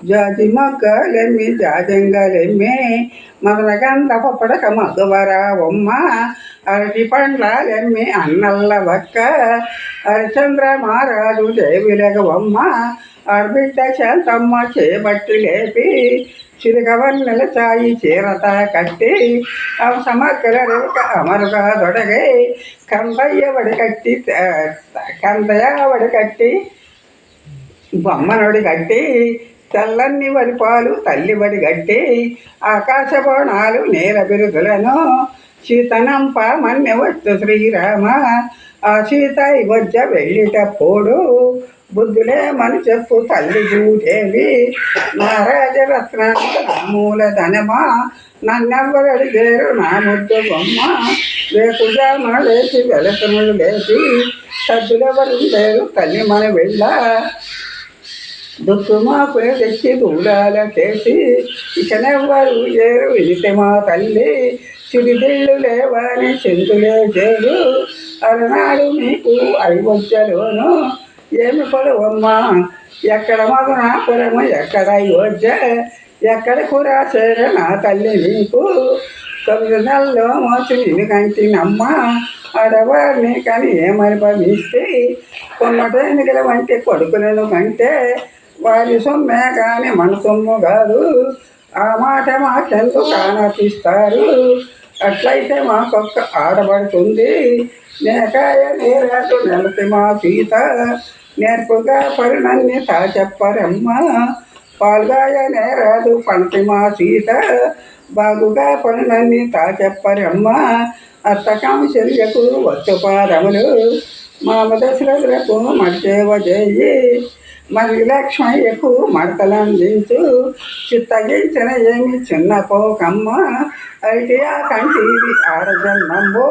జాజి మొగ్గలెమ్మి జాజంగలెమ్మి మదనగంధపు పడక మగవరావమ్మ అరటి పండ్లెమ్మి అన్నల్ల బక్క హరిచంద్ర మహారాజు దేవిలగవమ్మ ఆడబిడ్డ శాంతమ్మ చేపట్టి లేపి చిరుగవన్నెల చాయి చీరత కట్టి సమగ్ర రేఖ అమరుగా దొడగై కందయ్య వడికట్టి బొమ్మనొడి కట్టి తెల్లన్ని వరిపాలు తల్లి బడి గట్టి ఆకాశ బోణాలు నేల బిరుదులను సీతనంప మన్నె వచ్చు శ్రీరామ ఆ సీత ఇవజ్జ వెళ్ళిటప్పుడు బుద్ధులే మని చెప్పు తల్లి చూడేవి నా రాజరత్నమూల ధనమా నన్నెవ్వరు అడిగేరు నా ముద్దు బొమ్మ వేకుజామ లేచి వెలసములు లేచి సద్దులెవరు లేరు తల్లి మన వెళ్ళ దుఃఖమాకునే తెచ్చి దూరాల చేసి ఇకనెవ్వరు ఏరు ఇదితే మా తల్లి చిరిదిళ్ళు లేవని చింతులే చేరు అలనాడు నీకు అయోధ్యలోను ఏమి పొడవమ్మ ఎక్కడ మధునాపురము ఎక్కడ అయోధ్య ఎక్కడ కూడా చేర నా తల్లి నీకు 9 నెలల్లో మోసి నిన్ను కంటినమ్మ ఆడవారిని కానీ ఏమని పంపిస్తే కొమ్మటేనికల వంటి కొడుకులను కంటే వారి సొమ్మే కానీ మన సొమ్ము కాదు ఆ మాట మాకెందుకు కానపిస్తారు అట్లయితే మాకొక్క ఆడబడుతుంది నేకాయ నేరాదు నెలతి మా సీత నేర్పుగా పరిణన్ని తా చెప్పరమ్మ పాల్గాయ నేరాదు పణతి మా సీత బాగుగా పనులన్నీ తా చెప్పరమ్మ అత్తకాంశల్యకు వత్తుపారములు మామ దశరథులకు మడిచేవ చేయి మరి లక్ష్మయ్యకు మడతలందించు చిత్తగించిన ఏమి చిన్న పోకమ్మ అయితే ఆ కంటిది ఆడజన్మంబో.